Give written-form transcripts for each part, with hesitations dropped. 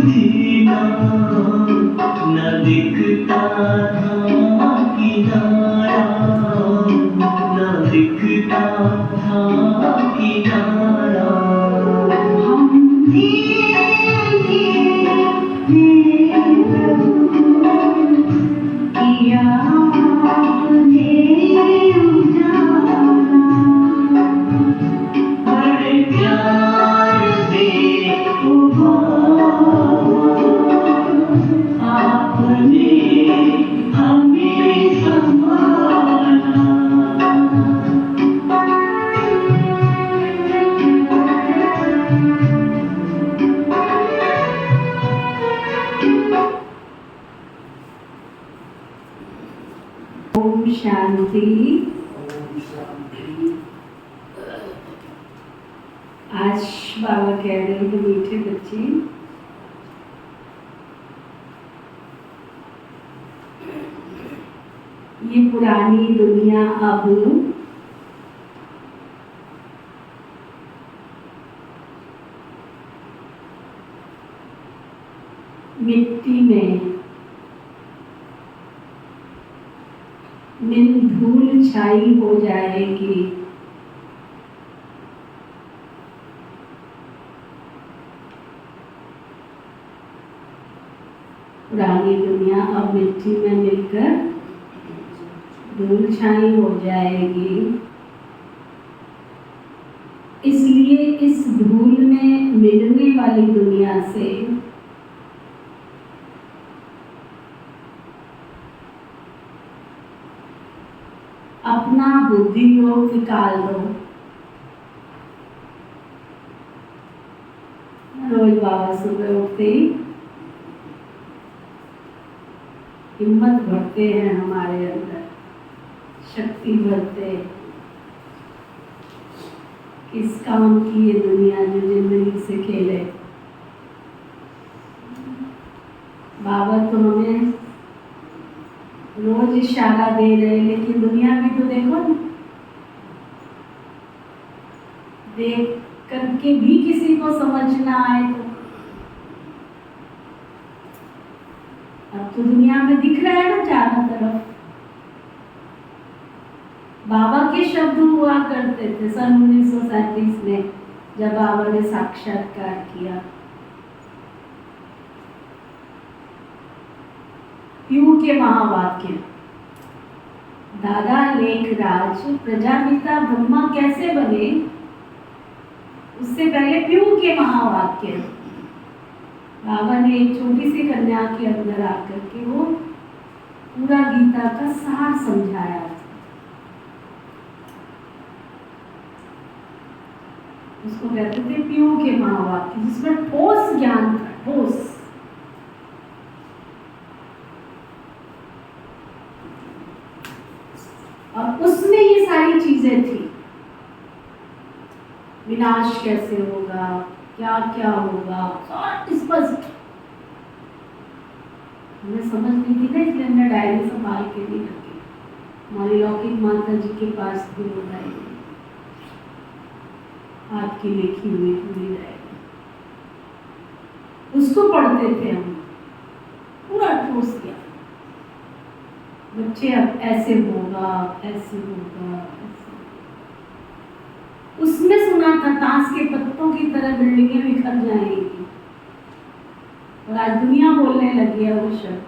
जीना न दिखता था किनारा, न दिखता था किनारा। हम धीरे किया आपने उजाला, बड़े प्यार से आपने हमें संभाला। ओम शांति। आज बाबा कह रहे हैं मीठे बच्चे, ये पुरानी दुनिया अब मिट्टी में मिन धूल छाई हो जाएगी। पुरानी दुनिया अब मिट्टी में मिलकर धूल छाई हो जाएगी। इसलिए इस धूल में मिलने वाली दुनिया से अपना बुद्धि योग निकाल दो। रोज बाबा सुबह उठते ही हिम्मत भरते हैं, हमारे अंदर शक्ति भरते हैं। किस काम की ये दुनिया जो जिंदगी से खेले। बाबा तो हमें रोज इशारा दे रहे, लेकिन दुनिया भी तो देखो ना, देख करके भी किसी को समझ ना आए तो। अब तो दुनिया में दिख रहा है ना चारों तरफ। बाबा के शब्द हुआ करते थे सन 1937 में, जब बाबा ने साक्षात्कार किया। पीयू के महावाक्य, दादा लेखराज प्रजापिता ब्रह्मा कैसे बने, उससे पहले पीयू के महावाक्य बाबा ने एक छोटी सी कन्या के अंदर आकर के वो पूरा गीता का सार समझाया था। उसको कहते थे पीयू के महावाक्य, जिसमें ठोस ज्ञान था, ठोस। और उसमें ये सारी चीजें थी, विनाश कैसे होगा, क्या क्या होगा, सब स्पष्ट हमें समझ नहीं थी ना, इसलिए हमने डायरी संभाल के नहीं रखी। हमारी लौकिक माता जी के पास भी वो डायरी, हाथ की लिखी हुई पूरी डायरी, उसको पढ़ते थे हम, पूरा ठोस किया। बच्चे अब ऐसे होगा, ऐसे होगा, ऐसे। उसमें सुना था ताश के पत्तों की तरह बिल्डिंगें बिखर जाएंगी, और आज दुनिया बोलने लगी है वो शब्द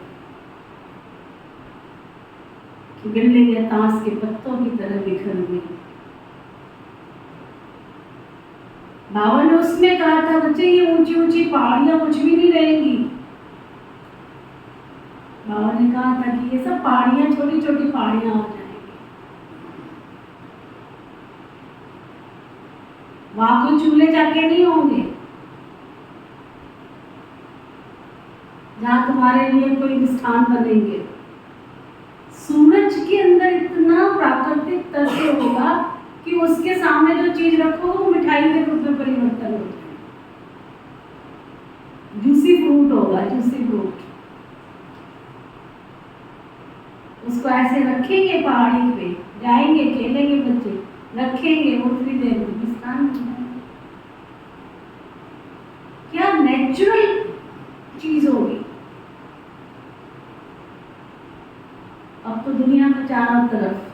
कि बिल्डिंगें ताश के पत्तों की तरह बिखर गई। बाबा ने उसमें कहा था बच्चे ये ऊंची ऊंची पहाड़ियां कुछ भी नहीं रहेंगी। बाबा ने कहा था कि ये सब पहाड़ियां छोटी छोटी पहाड़ियां हो जाएंगी, वहां कोई चूल्हे जाके नहीं होंगे, जहां तुम्हारे लिए कोई स्थान बनेंगे। सूरज के अंदर इतना प्राकृतिक तत्व होगा कि उसके सामने जो चीज रखो वो मिठाई के रूप में परिवर्तन हो जाए। जूसी फ्रूट होगा, जूसी फ्रूट। उसको ऐसे रखेंगे पहाड़ी पे, जाएंगे खेलेंगे बच्चे, रखेंगे वो थोड़ी देर में विस्तार हो जाएगा। क्या नेचुरल चारों तरफ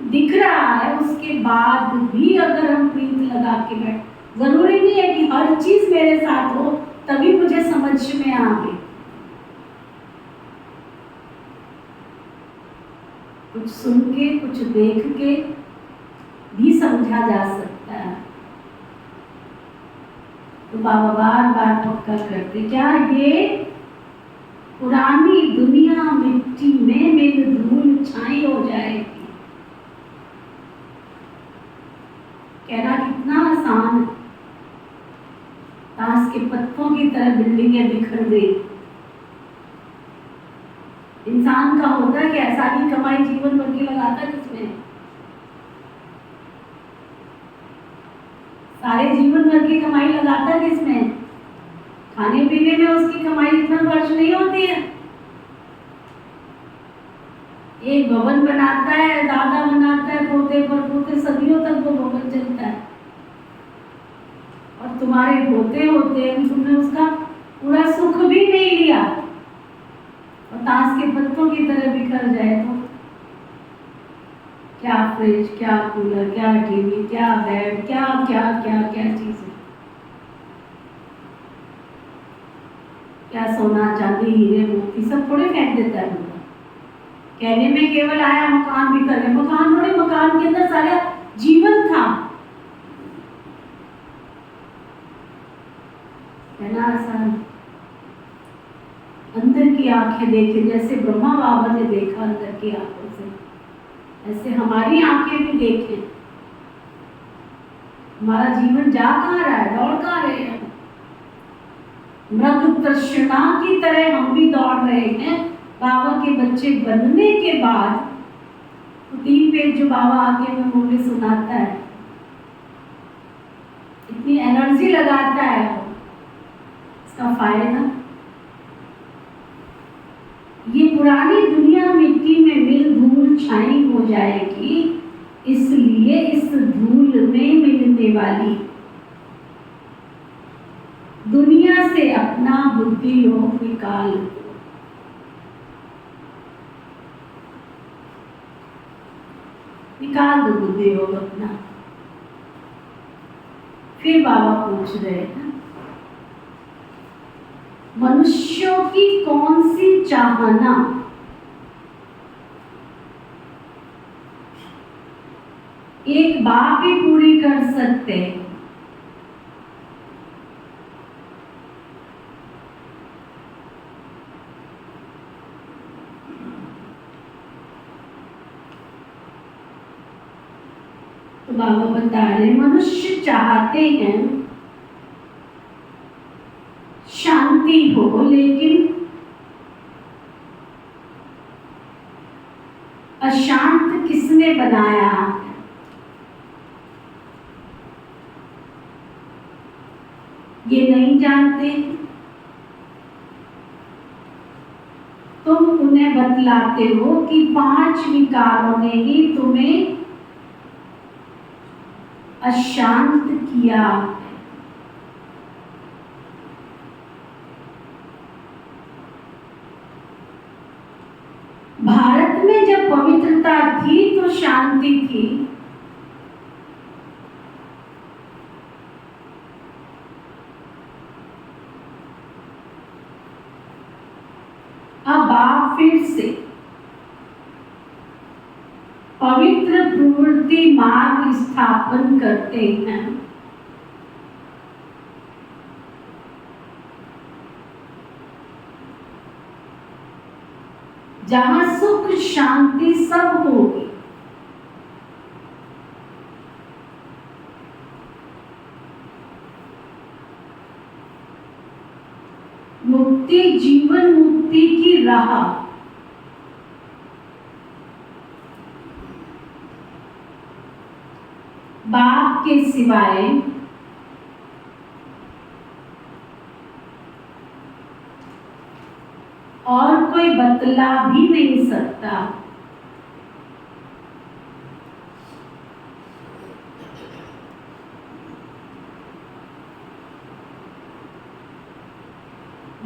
दिख रहा है, उसके बाद भी अगर हम प्रीत लगा के बैठ, जरूरी नहीं है कि हर चीज मेरे साथ हो तभी मुझे समझ में आवे। कुछ सुन के, कुछ देख के भी समझा जा सकता है। तो बाबा बार बार पक्का करते, क्या ये पुरानी दुनिया मिट्टी में मेरी धूल छाई हो जाएगी? कहना कितना आसान है। ताश के पत्तों की तरह बिल्डिंगें बिखर गई। इंसान का होता है कि सारी कमाई जीवन भर की लगाता है किसमें? सारे जीवन भर की कमाई लगाता है किसमें? खाने पीने में उसकी कमाई इतना खर्च नहीं होती है। एक भवन बनाता है, दादा बनाता है, पोते पर पोते सदियों तक वो भवन चलता है। और तुम्हारे होते होते तुमने उसका पूरा सुख भी नहीं लिया और ताश के पत्तों की तरह बिखर जाए तो क्या फ्रिज, क्या कूलर, क्या टीवी, क्या बेड, क्या क्या क्या क्या चीजें, क्या सोना चांदी हीरे मोती सब थोड़े फेंक देता है बंदा। कहने में केवल आया मकान बिखर गया, मकान थोड़े, मकान के अंदर सारा जीवन था। है ना आसान? अंदर की आंखें देखे, जैसे ब्रह्मा बाबा ने देखा अंदर की आंखों से, ऐसे हमारी आंखें भी देखें। हमारा जीवन जा कहाँ रहा है, दौड़ कहाँ रहे हैं? मृग तृष्णा की तरह हम भी दौड़ रहे हैं बाबा के बच्चे बनने के बाद। तो 3 पेज जो बाबा आके में मुझे सुनाता है, इतनी एनर्जी लगाता है, इसका फायदा। ये पुरानी दुनिया मिट्टी में मिल धूल छाई हो जाएगी, इसलिए इस धूल में मिलने वाली दुनिया से अपना बुद्धि योग निकाल दो। निकाल दो बुद्धि योग अपना। फिर बाबा पूछ रहे हैं, मनुष्यों की कौन सी चाहना एक बाप ही पूरी कर सकते? तो बाबा बता रहे, मनुष्य चाहते हैं शांति हो, लेकिन अशांत किसने बनाया? ये नहीं जानते। तुम उन्हें बतलाते हो कि 5 विकारों ने ही तुम्हें अशांत किया। भारत में जब पवित्रता थी तो शांति थी। अब आप फिर से पवित्र प्रवृत्ति मार्ग स्थापन करते हैं। जहां सुख शांति सब होगी। मुक्ति, जीवन मुक्ति की राह बाप के सिवाय और कोई बतला भी नहीं सकता।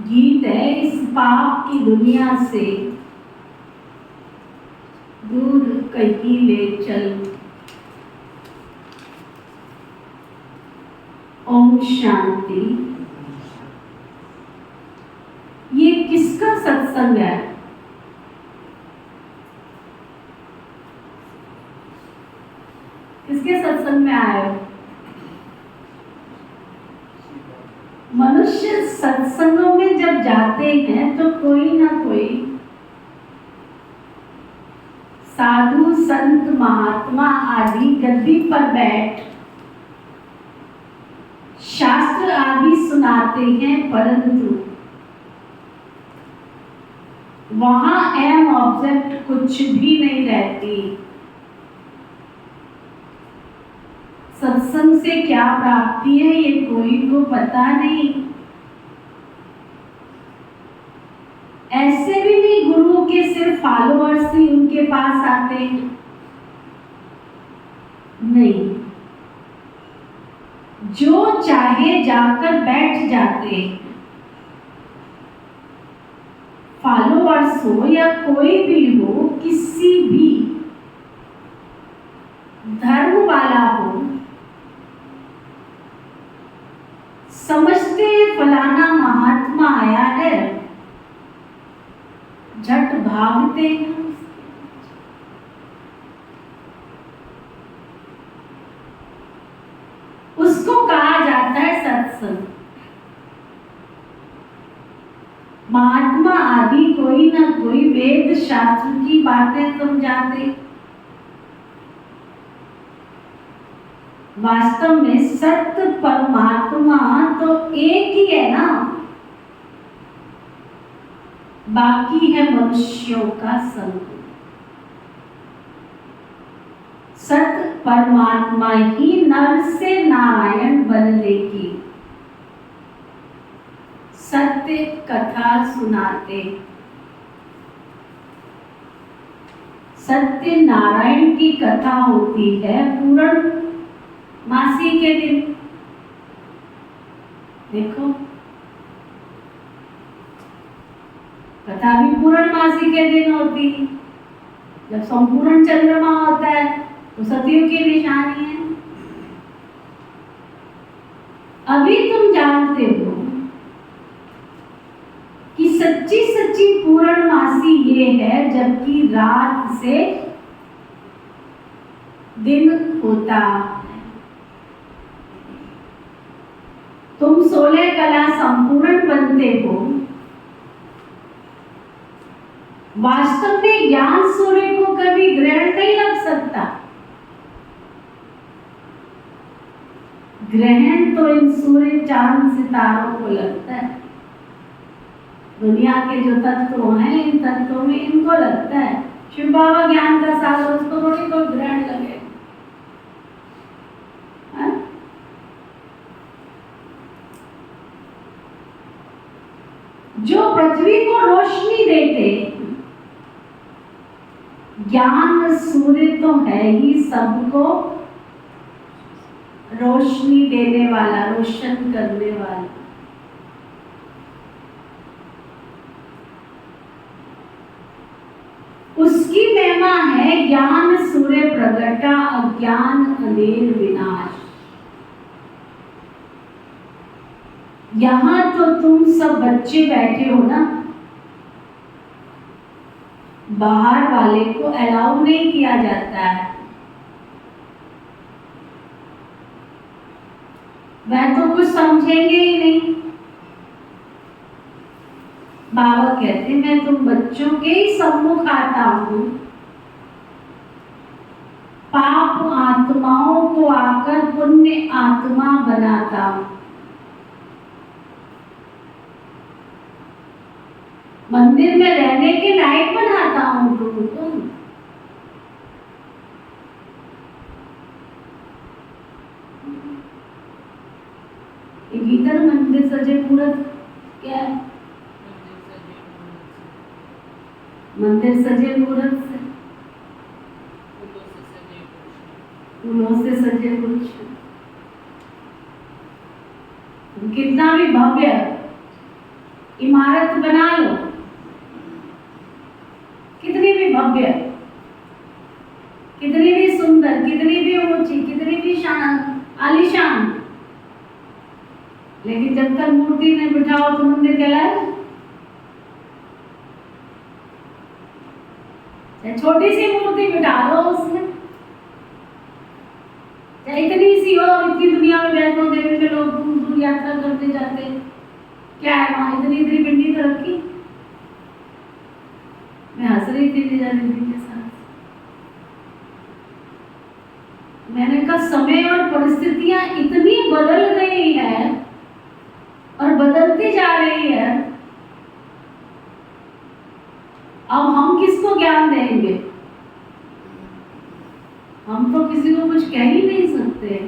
गीत है, इस पाप की दुनिया से कहीं ले चल। ओम शांति। ये किसका सत्संग है? किसके सत्संग में आए हो? मनुष्य सत्संगों में जब जाते हैं तो कोई ना कोई साधु संत महात्मा आदि गद्दी पर बैठ शास्त्र आदि सुनाते हैं, परंतु वहां एम ऑब्जेक्ट कुछ भी नहीं रहती। सत्संग से क्या प्राप्ति है ये कोई को पता नहीं। ऐसे भी नहीं गुरु के सिर्फ फॉलोअर्स ही उनके पास आते हैं, नहीं, जो चाहे जाकर बैठ जाते हैं। फॉलोअर्स हो या कोई भी हो, किसी भी धर्म वाला हो, समझते फलाना महात्मा आया है, झट भागते हैं। उसको कहा जाता है सत्संग। महात्मा आदि कोई ना कोई वेद शास्त्र की बातें समझाते। वास्तव में सत्य परमात्मा तो एक ही है ना, बाकी है मनुष्यों का संग। सत्य परमात्मा ही नर से नारायण बनने की सत्य कथा सुनाते। सत्य नारायण की कथा होती है पूर्णमासी के दिन। देखो, कथा भी पूर्णमासी के दिन होती है। जब संपूर्ण चंद्रमा होता है तो सतयुग की निशानी है। अभी तुम जानते हो कि सच्ची सच्ची पूर्णमासी ये है जबकि रात से दिन होता है। तुम 16 कला संपूर्ण बनते हो। वास्तव में ज्ञान सूर्य को कभी ग्रहण नहीं लग सकता। ग्रहण तो इन सूर्य चांद सितारों को लगता है। दुनिया के जो तत्व हैं, इन तत्वों में इनको लगता है। शिव बाबा ज्ञान का सागर, उसको थोड़ी कोई ग्रहण लगे। जो पृथ्वी को रोशनी देते, ज्ञान सूर्य तो है ही सबको रोशनी देने वाला, रोशन करने वाला। उसकी महिमा है ज्ञान सूर्य प्रगटा, अज्ञान अंधेर विनाश। यहां तो तुम सब बच्चे बैठे हो ना, बाहर वाले को अलाउ नहीं किया जाता है। वह तो कुछ समझेंगे ही नहीं। बाबा कहते मैं तुम बच्चों के ही सम्मुख आता हूं, पाप आत्माओं को आकर पुण्य आत्मा बनाता हूं। मंदिर में रहने के लायक बनाता हूं तुमको। भीतर मंदिर सजे मूर्त क्या है? मंदिर सजे मूर्त से, फूलों से सजे वृक्ष। कितना भी भव्य इमारत बना लो, कितनी भी भव्य, कितनी भी सुंदर, कितनी भी ऊंची, कितनी भी आलीशान, लेकिन जब तक मूर्ति में बिठाओ तो मंदिर कहलाए। छोटी सी मूर्ति बिठा दो उसमें, इतनी सी हो, इतनी दुनिया में वैष्णो देवी में लोग दूर दूर यात्रा करते जाते हैं, क्या है वहां इतनी इतनी पिंडी तो रखी। मैं हंस रही थी लीजा दीदी के साथ, मैंने कहा समय और परिस्थितियां इतनी बदल गई है और बदलती जा रही है, अब हम किसको ज्ञान देंगे? हम तो किसी को कुछ कह ही नहीं सकते।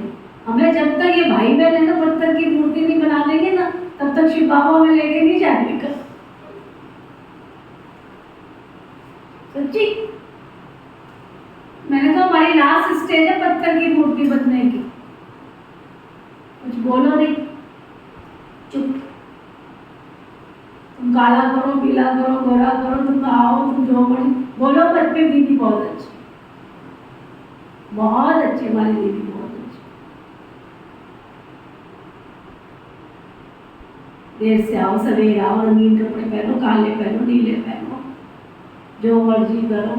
हमें जब तक ये भाई बहन है ना पत्थर की मूर्ति नहीं बना देंगे ना, तब तक शिव बाबा में लेके नहीं जाएगा। सच्ची, मैंने कहा हमारी लास्ट स्टेज है पत्थर की मूर्ति बनने की। कुछ बोलो नहीं, चुप। तुम काला करो, पीला करो, गोरा करो, तुम आओ, तुम जो बोलो। पर पे दीदी बहुत अच्छी, बहुत अच्छी, हमारी दीदी बहुत अच्छी। देर से आओ, सवेरे आओ, रंगीन कपड़े पहनो, काले पहनो, नीले पहनो, जो मर्जी करो,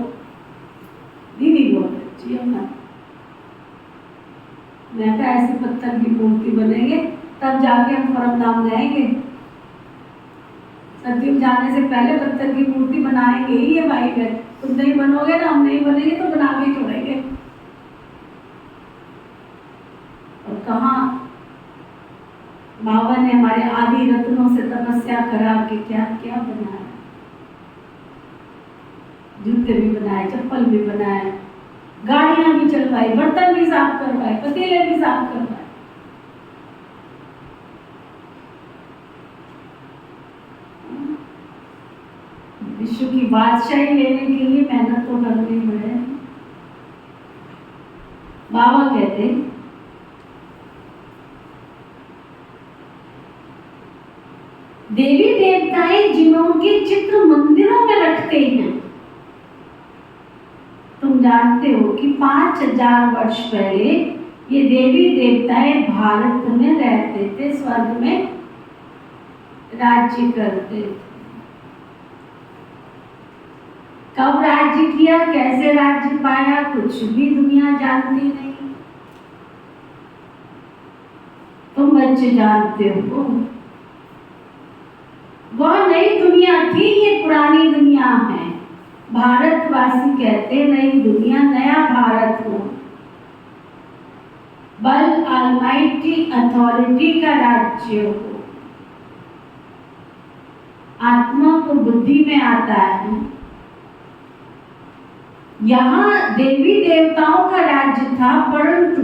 दीदी बहुत अच्छी है। मैं कहा ऐसे पत्थर की मूर्ति बनेंगे तब जाके हम परम धाम जाएंगे। सत्युग जाने से पहले पत्थर की मूर्ति बनाएंगे ही ये भाई बहन। तुम नहीं बनोगे ना, हम नहीं बनेंगे तो बना के छोड़ेंगे। और कहाँ बाबा ने हमारे आदि रत्नों से तपस्या करा के क्या क्या बनाया। जूते भी बनाए, चप्पल भी बनाए, गाड़ियां भी चलवाई, बर्तन भी साफ करवाए, पतीले भी साफ करवाए। विश्व की बादशाही लेने के लिए मेहनत तो करनी पड़े। बाबा कहते देवी देवताएं जिनके चित्र मंदिरों में रखते हैं, तुम जानते हो कि 5000 वर्ष पहले ये देवी देवताएं भारत में रहते थे, स्वर्ग में राज्य करते थे। कब राज्य किया, कैसे राज्य पाया, कुछ भी दुनिया जानती नहीं। तुम बच्चे जानते हो, वह नई दुनिया थी, ये पुरानी दुनिया है। भारतवासी कहते नई दुनिया, नया भारत हो। बल ऑलमाइटी अथॉरिटी का राज्य हो। आत्मा को बुद्धि में आता है। यहाँ देवी देवताओं का राज्य था, परंतु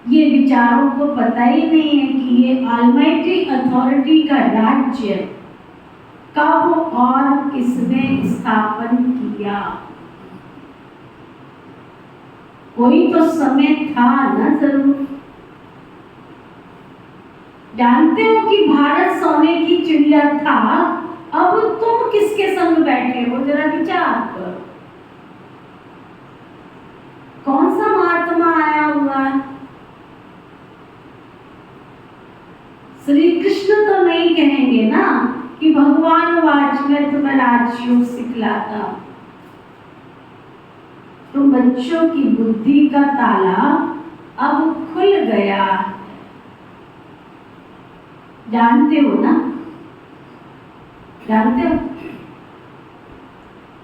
ये विचारों को पता ही नहीं है कि ये ऑलमाइटी अथॉरिटी का राज्य कब और किसने स्थापन किया। कोई तो समय था ना जरूर। जानते हो कि भारत सोने की चिड़िया था, अब तुम किसके संग बैठे हो, जरा विचार करो। कौन सा महात्मा आया हुआ है? श्री कृष्ण तो नहीं कहेंगे ना कि भगवान वाच में तुम्हें राजयोग सिखलाता। तुम बच्चों की बुद्धि का ताला अब खुल गया। जानते हो ना? जानते हो?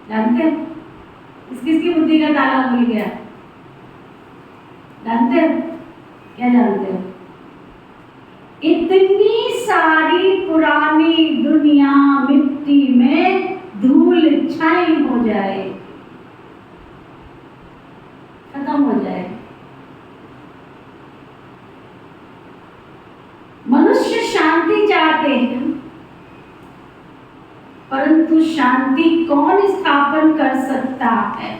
जानते हो? किसकी बुद्धि का ताला खुल गया? जानते हो? क्या जानते हो? इतनी सारी पुरानी दुनिया मिट्टी में धूल छाई हो जाए, खत्म हो जाए। मनुष्य शांति चाहते हैं, परंतु शांति कौन स्थापन कर सकता है?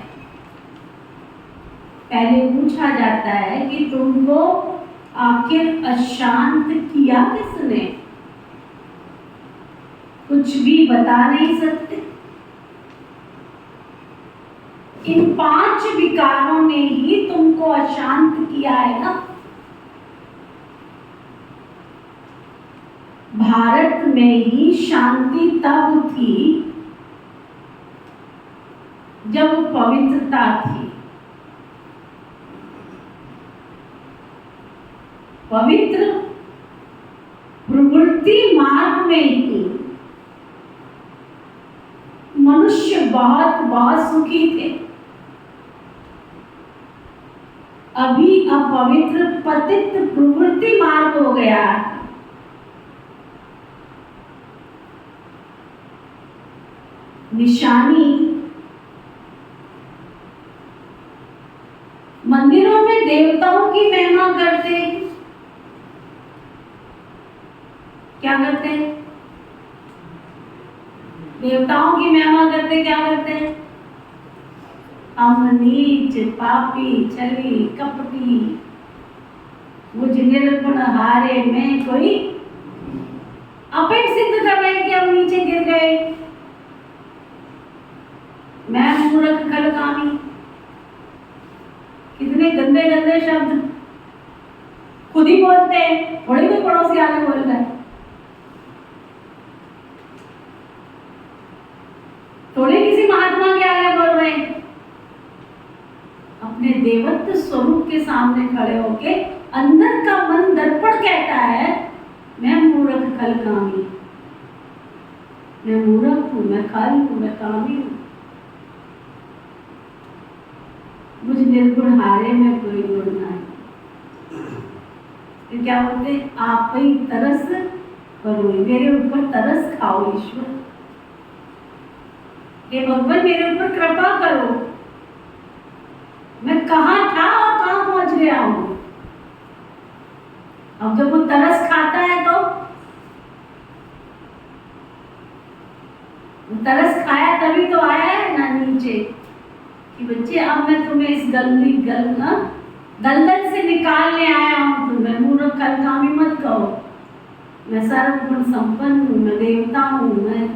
पहले पूछा जाता है कि तुमको आखिर अशांत किया किसने? कुछ भी बता नहीं सकते। इन 5 विकारों ने ही तुमको अशांत किया है ना। भारत में ही शांति तब थी जब पवित्रता थी। पवित्र प्रवृत्ति मार्ग में ही मनुष्य बहुत बहुत सुखी थे। अभी अपवित्र पतित प्रवृत्ति मार्ग हो गया। निशानी मंदिरों में देवताओं की महिमा करते, क्या करते हैं? देवताओं की महिमा करते, क्या करते हैं? हम नीच, पापी, छली, कपटी, मुझ निर्गुण हारे में कोई अपन सिद्ध कर रहे हैं कि हम नीचे गिर गए, मैं मूर्ख खलकामी। कितने गंदे गंदे शब्द खुद ही बोलते हैं, थोड़ी कोई पड़ोसी आगे बोल रहा है, थोड़े किसी महात्मा के आगे बोल रहे हैं। अपने देवत्व स्वरूप के सामने खड़े होके अंदर का मन दर्पण कहता है, मैं मूर्ख खलकामी, मैं मूर्ख हूं, मैं खल हूं, मैं कामी हूं, मुझ निर्गुण हारे में कोई गुण नहीं। तो क्या बोलते, आप ही तरस करो, मेरे ऊपर तरस खाओ ईश्वर, हे भगवान मेरे ऊपर कृपा करो, मैं कहाँ था और कहाँ पहुंच गया हूं। अब जब वो तरस खाता है तो तरस खाया तभी तो आया है ना नीचे कि बच्चे अब मैं तुम्हें इस गंदी दलदल से निकालने आया हूं। तुम्हें मूर्ख खलकामी मत कहो, मैं सर्वगुण संपन्न हूं, मैं देवता हूं, मैं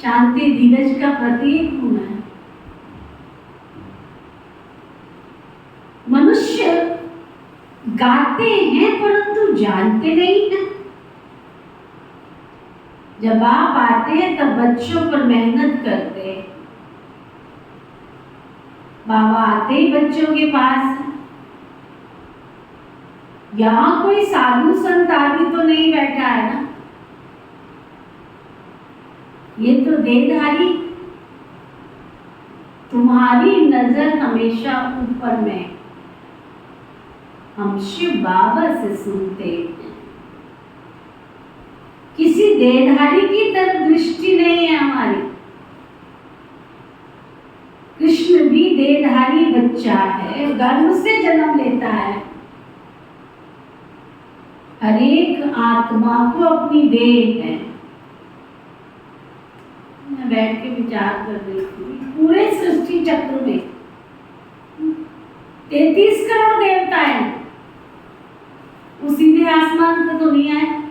शांति धीरज का प्रतीक हूं। मैं मनुष्य गाते हैं परंतु जानते नहीं हैं। जब आप आते हैं तब बच्चों पर मेहनत करते हैं, बाबा आते ही बच्चों के पास, यहाँ कोई साधु संत आदि तो नहीं बैठा है ना, ये तो देहधारी। तुम्हारी नजर हमेशा ऊपर में, हम शिव बाबा से सुनते हैं, किसी देहधारी की तरफ दृष्टि नहीं है हमारी। कृष्ण भी देहधारी बच्चा है, गर्भ से जन्म लेता है। हर एक आत्मा को अपनी देह है। मैं बैठ के विचार कर रही थी, पूरे सृष्टि चक्र में 33 करोड़ देवता है, वो सीधे आसमान से तो नहीं आए,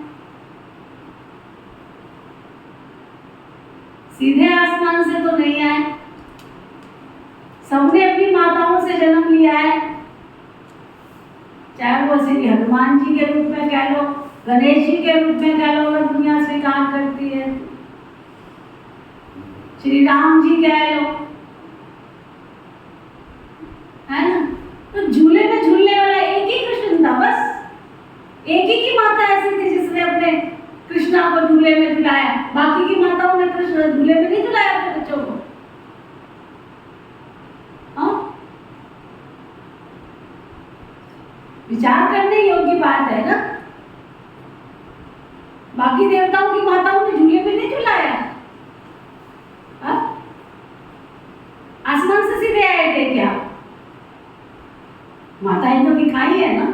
सीधे आसमान से तो नहीं आए, सबने अपनी माताओं से जन्म लिया है। चाहे वो श्री हनुमान जी के रूप में कह लो, गणेश जी के रूप में कह लो, अगर दुनिया स्वीकार करती है, श्री राम जी कह लो, है ना। तो झूले में झूलने वाला एक ही कृष्ण था, बस एक ही की माता ऐसी थी जिसने अपने कृष्णा को झूले में झुलाया, बाकी की माताओं ने कृष्ण झूले में नहीं झुलाया अपने बच्चों को। विचार करने योग्य बात है ना। बाकी देवताओं की माताओं ने झूले में नहीं झुलाया, आसमान से सीधे आए थे क्या? माताएं तो दिखाई है ना।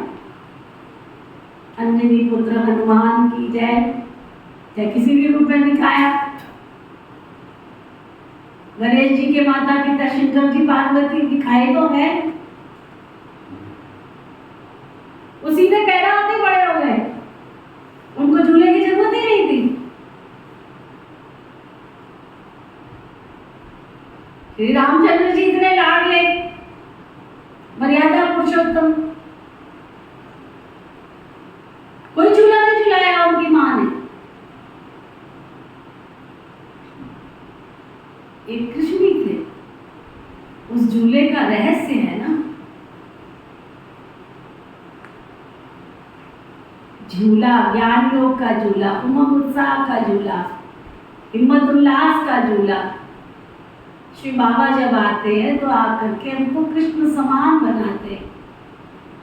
अंजनी पुत्र हनुमान की जय, चाहे किसी भी रूप में दिखाया। गणेश जी के माता पिता शंकर जी पार्वती दिखाए तो है, वो सीधे पैदा होते बड़े हो गए, उनको झूले की जरूरत ही नहीं थी। श्री रामचंद्र जी इतने लाडले, मर्यादा पुरुषोत्तम, कोई झूला नहीं झुलाया उनकी मां ने। एक कृष्ण ही थे। उस झूले का रहस्य है ना, झूला ज्ञान योग का झूला, उमंग उत्साह का झूला, हिम्मत उल्लास का झूला। श्री बाबा जब आते हैं तो आकर के हमको कृष्ण समान बनाते,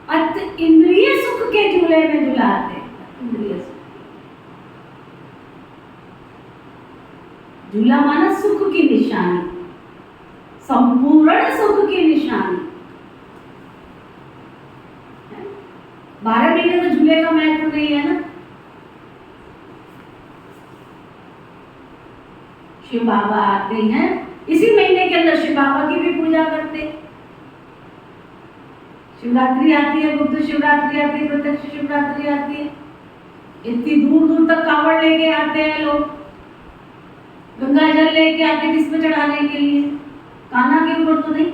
अत इंद्रिय सुख के झूले में झुलाते। इंद्रिय सुख, झूला माना सुख की निशानी, संपूर्ण सुख की निशानी। 12 महीने तो झूले का महत्व नहीं है ना। शिव बाबा आते हैं, इसी महीने के अंदर शिव बाबा की भी पूजा करते। शिवरात्रि आती है, बुद्ध शिवरात्रि आती है, प्रत्यक्ष शिवरात्रि आती है। इतनी दूर दूर तक कावड़ लेके आते हैं लोग, गंगा जल लेके आते किस पे चढ़ाने के लिए, कान्हा के ऊपर तो नहीं।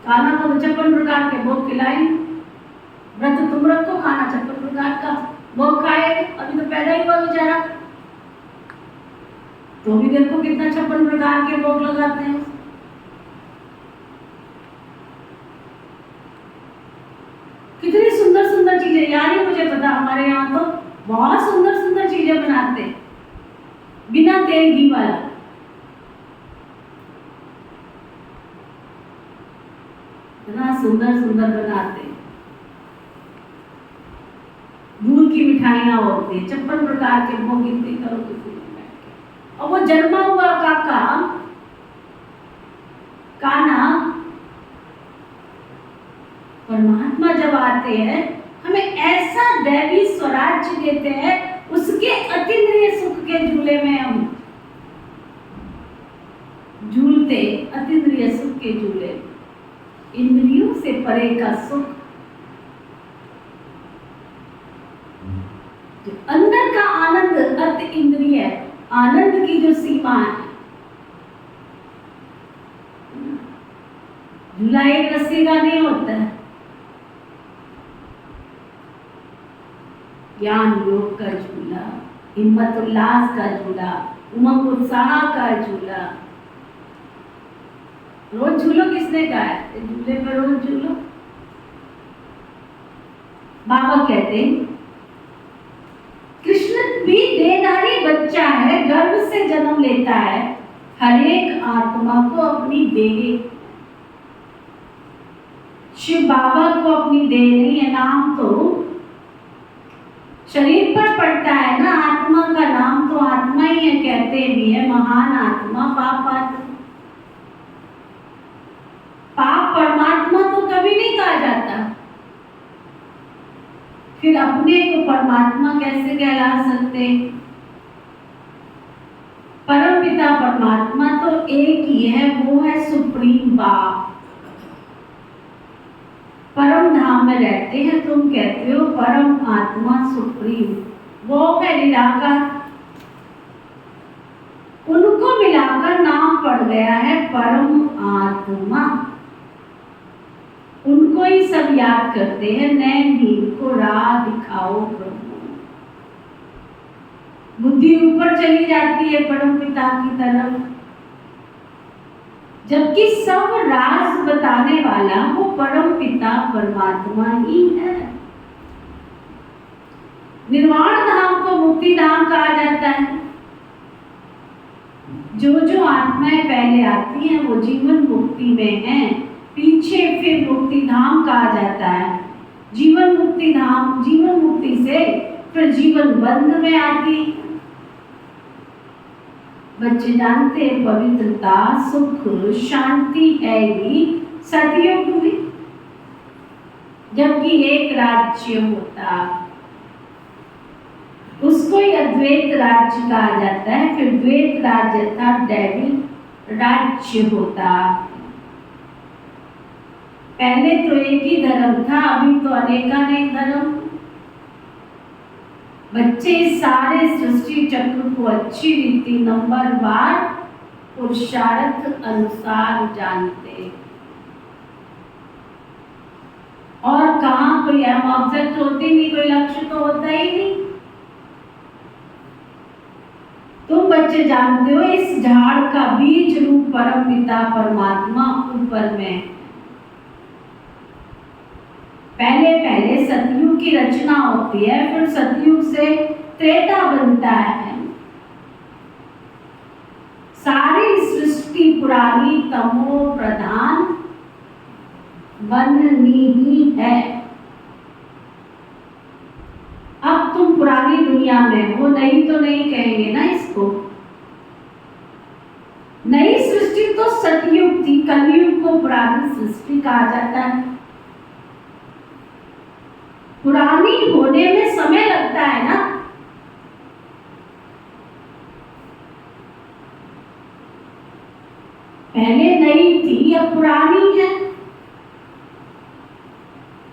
कान्हा को 56 प्रकार के भोग खिलाए। व्रत तुम रखो, खाना 56 प्रकार का भोग खाए। अभी तो पैदा ही हुआ बेचारा, तो भी देखो कितना 56 प्रकार के भोग लगाते हैं। कितनी सुंदर सुंदर चीजें, यानी मुझे पता हमारे यहाँ तो बहुत सुंदर सुंदर चीजें बनाते हैं, बिना तेल घी वाला। इतना सुंदर सुंदर बनाते हैं। दूध की मिठाइयां होती है, 56 प्रकार के भोग गिनती करो किसी में बैठ के। और वो जन्मा हुआ काका कान्हा परमात्मा जब आते हैं हमें ऐसा दैवी स्वराज्य देते हैं, उसके अतीन्द्रिय सुख के झूले में हम झूलते। अतीन्द्रिय सुख के झूले, इंद्रियों से परे का सुख, जो अंदर का आनंद, अति इंद्रिय आनंद की जो सीमा है। झूला एक रस्सी का नहीं होता है, ज्ञान योग का झूला, हिम्मत उल्लास का झूला, उमंग उत्साह का झूला। रोज झूलो किसने कहा है? झूले पर रोज झूलो। बाबा कहते हैं कृष्ण भी देहधारी बच्चा है, गर्भ से जन्म लेता है, हर एक आत्मा को अपनी देह। शिव बाबा को अपनी देह नहीं है, नाम तो शरीर पर पड़ता है ना, आत्मा का नाम तो आत्मा ही है, कहते भी है महान आत्मा, पाप आत्मा। पाप परमात्मा तो कभी नहीं कहा जाता, फिर अपने को परमात्मा कैसे कहला सकते? परम पिता परमात्मा तो एक ही है, वो है सुप्रीम बाप। परम धाम में रहते हैं, तुम कहते हो परम आत्मा सुप्रीम, वो है निराकार। उनको मिलाकर नाम पड़ गया है परम आत्मा। उनको ही सब याद करते हैं, नैन नींद को राह दिखाओ प्रभु। बुद्धि ऊपर चली जाती है परम पिता की तरफ, जबकि सब राज बताने वाला वो परम पिता परमात्मा ही है। निर्वाण धाम को मुक्ति धाम कहा जाता है। जो जो आत्माएं पहले आती हैं वो जीवन मुक्ति में हैं, पीछे फिर मुक्ति धाम कहा जाता है। जीवन मुक्ति धाम, जीवन मुक्ति से फिर जीवन बंध में आती। बच्चे जानते हैं पवित्रता, सुख, शांति है ही सतयुग में, जबकि एक राज्य होता, उसको ही अद्वैत राज्य कहा जाता है। फिर द्वैत राज्य था दैवी राज्य होता। पहले तो एक ही धर्म था, अभी तो अनेकानेक धर्म। बच्चे सारे सृष्टि चक्र को अच्छी रीति नंबरवार पुरुषार्थ अनुसार जानते, और कहाँ कोई एम ऑब्जेक्ट होती नहीं, कोई लक्ष्य तो होता ही नहीं। तुम बच्चे जानते हो इस झाड़ का बीज रूप परम पिता परमात्मा ऊपर में पहले पहले सतयुग की रचना होती है, फिर सतयुग से त्रेता बनता है। सारी सृष्टि पुरानी तमो प्रधान बननी ही है। अब तुम पुरानी दुनिया में हो, नहीं तो नहीं कहेंगे ना इसको। नई सृष्टि तो सतयुग थी, कलयुग को पुरानी सृष्टि कहा जाता है। पुरानी होने में समय लगता है ना। पहले नई थी, अब पुरानी है।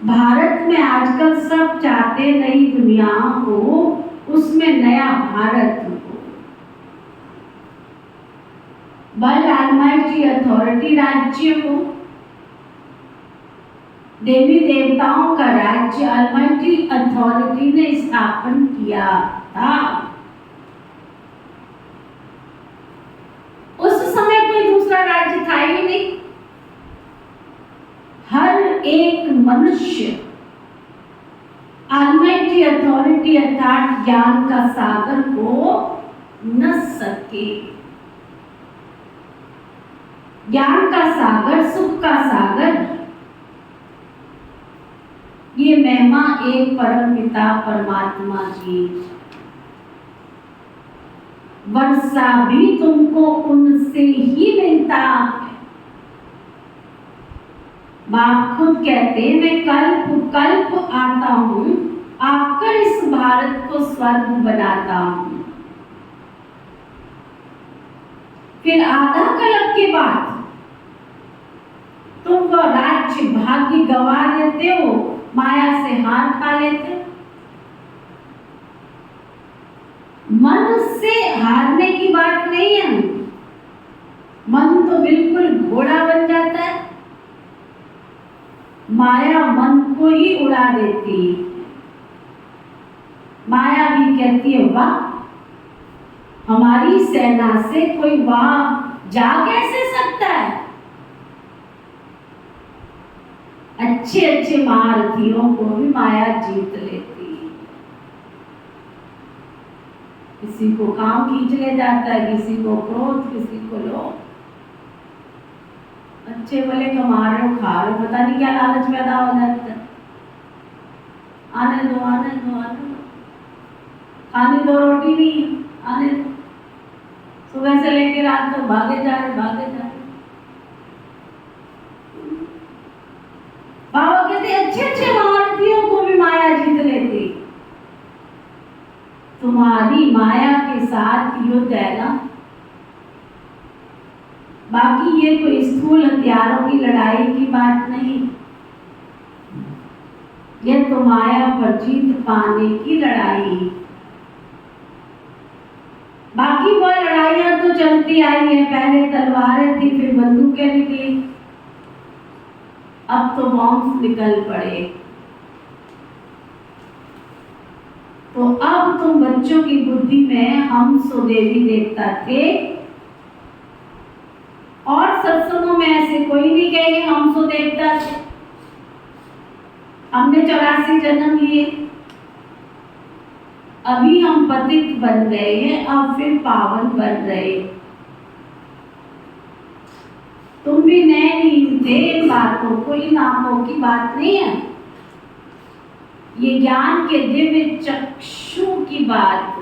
भारत में आजकल सब चाहते नई दुनिया हो, उसमें नया भारत हो। वर्ल्ड ऑलमाइटी अथॉरिटी राज्य हो, देवी देवताओं का राज्य ऑलमाइटी अथॉरिटी ने स्थापन किया था। उस समय कोई दूसरा राज्य था ही नहीं। हर एक मनुष्य ऑलमाइटी अथॉरिटी अर्थात ज्ञान का सागर को न सके। ज्ञान का सागर, सुख का सागर, ये महिमा एक परम पिता परमात्मा की। वर्षा भी तुमको उनसे ही मिलता है। बाप खुद कहते हैं, मैं कल्प कल्प आता हूँ, आकर इस भारत को स्वर्ग बनाता हूँ। फिर आधा कल्प के बाद तुम वो राज्य भाग्य गवा देते हो, माया से हाथ खा लेते हो। मन से हारने की बात नहीं है। मन तो बिल्कुल घोड़ा बन जाता है, माया मन को ही उड़ा देती है। माया भी कहती है, वाह, हमारी सेना से कोई वहां जा कैसे सकता है। अच्छे अच्छे महारथियों को भी माया जीत लेती है। किसी को काम खींच ले जाता है, किसी को क्रोध, किसी को लोभ। अच्छे भले कमा रहे हो, खा रहे हो, पता नहीं क्या लालच पैदा हो जाता है। आने दो आने दो आने दो, खाने दो रोटी नहीं आने दो। सुबह से लेकर रात तक भागे जा रहे भागे जा रहे। बाबा कहते अच्छे अच्छे महारथियों को भी माया जीत लेती। तुम्हारी माया के साथ युद्ध है ना। बाकी ये कोई स्थूल हथियारों की लड़ाई की बात नहीं, ये तो माया पर जीत पाने की लड़ाई। बाकी वो लड़ाइयां तो चलती आई है, पहले तलवारें थी, फिर बंदूकें निकली, अब तो बॉम्ब निकल पड़े। तो अब तुम बच्चों की बुद्धि में हम सो देवी देवता थे, और सत्संगों में ऐसे कोई नहीं कहेंगे हम सो देवता थे, हमने 84 जन्म लिए, अभी हम पतित बन गए हैं, अब फिर पावन बन रहे। तुम भी नए नहीं थे, बातों को इन आंखों की बात नहीं है, ये ज्ञान के दिव्य चक्षु की बात।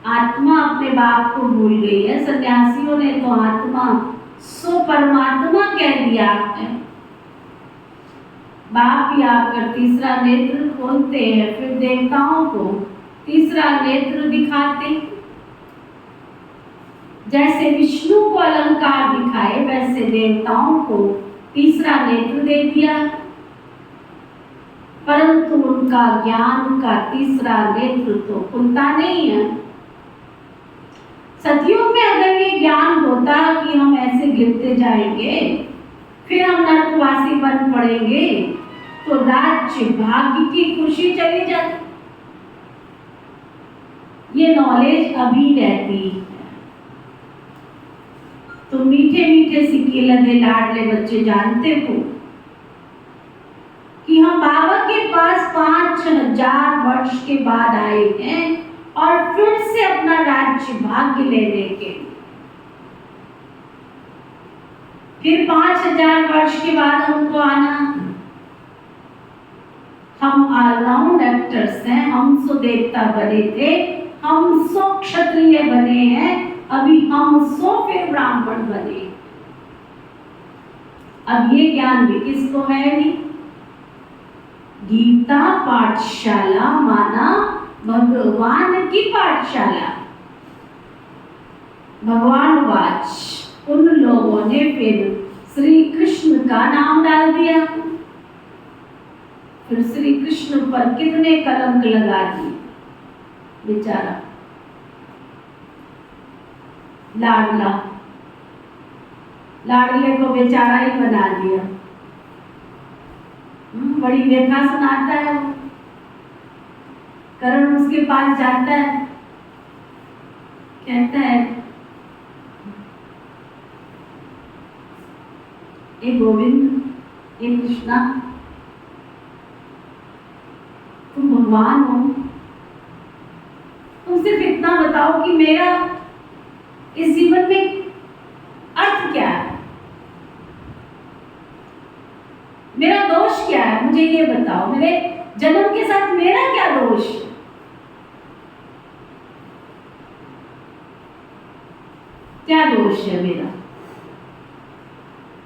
आत्मा अपने बाप को भूल गई है। सन्यासियों ने तो आत्मा सो परमात्मा कह दिया है। बाप ही आकर तीसरा नेत्र खोलते हैं, फिर देवताओं को तीसरा नेत्र दिखाते। जैसे विष्णु को अलंकार दिखाए, वैसे देवताओं को तीसरा नेत्र दे दिया। परंतु उनका ज्ञान का तीसरा नेत्र तो खुलता नहीं है। सतयुग में अगर ये ज्ञान होता कि हम ऐसे गिरते जाएंगे, फिर हम नरकवासी बन पड़ेंगे, तो राज्य भाग्य की खुशी चली जाती। ये नॉलेज अभी रहती है। तो मीठे मीठे सिक्के लगे लाडले बच्चे जानते हो कि हम बाबा के पास 5000 वर्ष के बाद आए हैं और फिर से अपना राज्य भाग्य लेने के। फिर 5000 वर्ष के बाद हमको आना। हम ऑलराउंड एक्टर्स हैं। हम सो देवता बने थे, हम सो क्षत्रिय बने हैं, अभी हम सो फिर ब्राह्मण बने। अब ये ज्ञान भी किसको है नहीं। गीता पाठशाला माना भगवान की पाठशाला। भगवान वाच उन लोगों ने फिर श्री कृष्ण का नाम डाल दिया। फिर श्री कृष्ण पर कितने कलंक लगा दिए। बेचारा लाडला, लाडले को बेचारा ही बना दिया। बड़ी व्यथा सुनाता है वो। करण उसके पास जाता है, कहता है ए गोविंद, ए कृष्णा, तुम भगवान हो, तुम सिर्फ इतना बताओ कि मेरा इस जीवन में अर्थ क्या है, मेरा दोष क्या है, मुझे ये बताओ। मेरे जन्म के साथ मेरा क्या दोष है? क्या दोष है मेरा?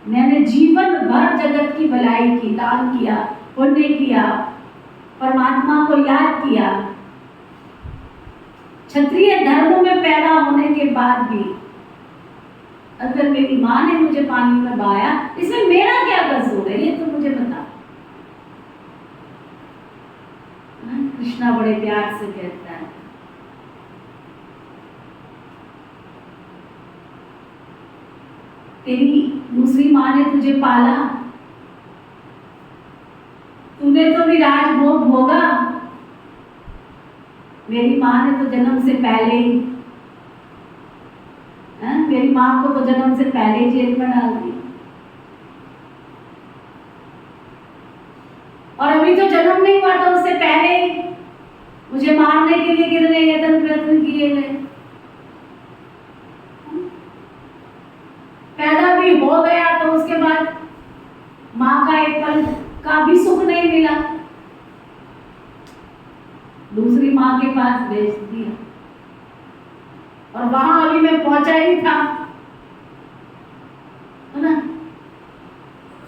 मैंने जीवन भर जगत की भलाई की, दान किया, पुण्य किया, परमात्मा को याद किया। क्षत्रिय धर्म में पैदा होने के बाद भी अगर मेरी माँ ने मुझे पानी में बहाया, इसमें मेरा क्या कसूर है, ये तो मुझे बता। कृष्णा बड़े प्यार से कहता है, तेरी दूसरी माँ ने तुझे पाला, तूने तो भी राजभोग भोगा। मेरी माँ ने तो जन्म से पहले ही, मेरी माँ को तो जन्म से पहले जेल में डाल दिया, और अभी तो जन्म नहीं हुआ था उससे पहले ही मुझे मारने के लिए कितने यत्न प्रयत्न किए गए। पैदा भी हो गया तो उसके बाद माँ का एक पल का भी सुख नहीं मिला, दूसरी माँ के पास भेज दिया, और वहां अभी मैं पहुंचा ही था, है ना।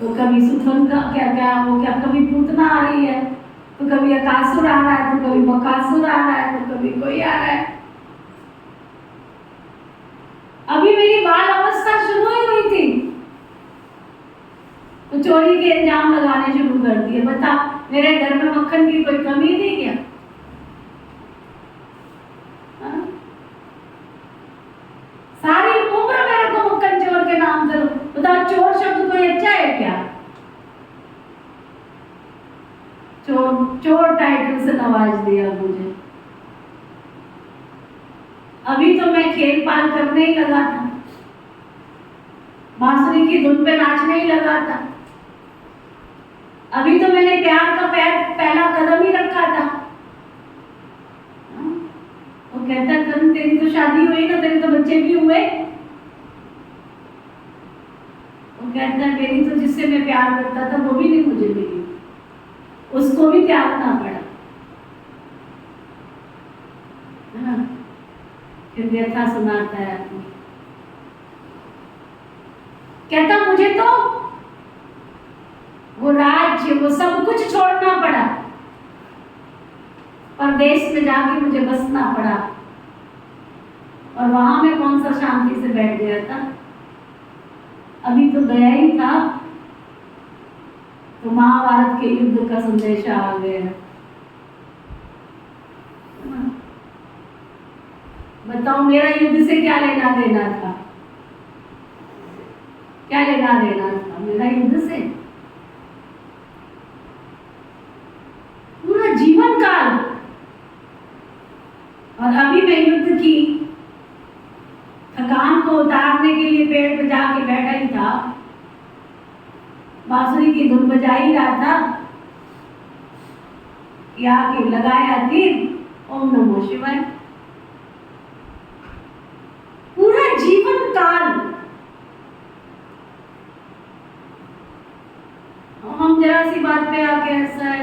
तो कभी सुथन का क्या क्या वो क्या, कभी पूतना आ रही है, तो कभी अकासुर आ रहा है, तो कभी बकासुर आ रहा है, तो कभी कोई आ रहा है। अभी मेरी बाल अवस्था शुरू ही हुई थी तो चोरी के इल्जाम लगाने शुरू कर दिए। बता, मेरे घर में मक्खन की कोई कमी थी क्या? सारी उम्र मेरे को मक्खन चोर के नाम से, बताओ चोर शब्द कोई अच्छा है क्या? चोर चोर टाइटल से नवाज दिया मुझे। अभी तो मैं खेल पाल करने ही लगा था, बांसुरी की धुन पे नाचने ही लगा था। अभी तो मैंने प्यार का पहला कदम ही रखा था। वो कहता करण तेरी तो शादी हुई ना, तेरे तो बच्चे भी हुए। वो कहता है मेरी तो जिससे मैं प्यार करता था वो भी नहीं मुझे मिली, उसको भी त्यागना पड़ा। फिर व्यथा सुनाता है अपनी, कहता मुझे तो वो राज्य, वो सब कुछ छोड़ना पड़ा, परदेश में जाके मुझे बसना पड़ा, और वहां में कौन सा शांति से बैठ गया था। अभी तो गया ही था तो महाभारत के युद्ध का संदेश आ गया। बताओ मेरा युद्ध से क्या लेना देना था? क्या लेना देना था मेरा युद्ध से? पूरा जीवन काल। और अभी मैं युद्ध की थकान को उतारने के लिए पेड़ पे जाके बैठा ही था, बांसुरी की धुन बजा ही रहा था कि आके लगाया तीर, ओम नमो शिवाय। पूरा जीवन काल हम जरा सी बात पे आके ऐसा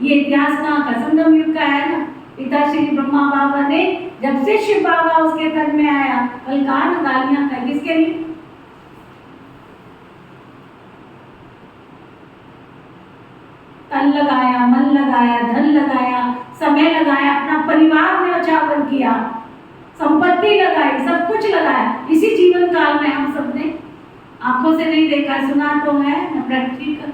ये इतिहास कहाँ का? संगम युग का है ना। पिता श्री ब्रह्मा बाबा ने जब से शिव बाबा उसके तन में आया, कल कहा ना गालियां का किसके लिए? तन लगाया, मन लगाया, धन लगाया, समय लगाया, अपना परिवार न्यौछावर किया, संपत्ति लगाई, सब कुछ लगाया। इसी जीवन काल में हम सबने आंखों से नहीं देखा, सुना तो है ना, प्रैक्टिकल।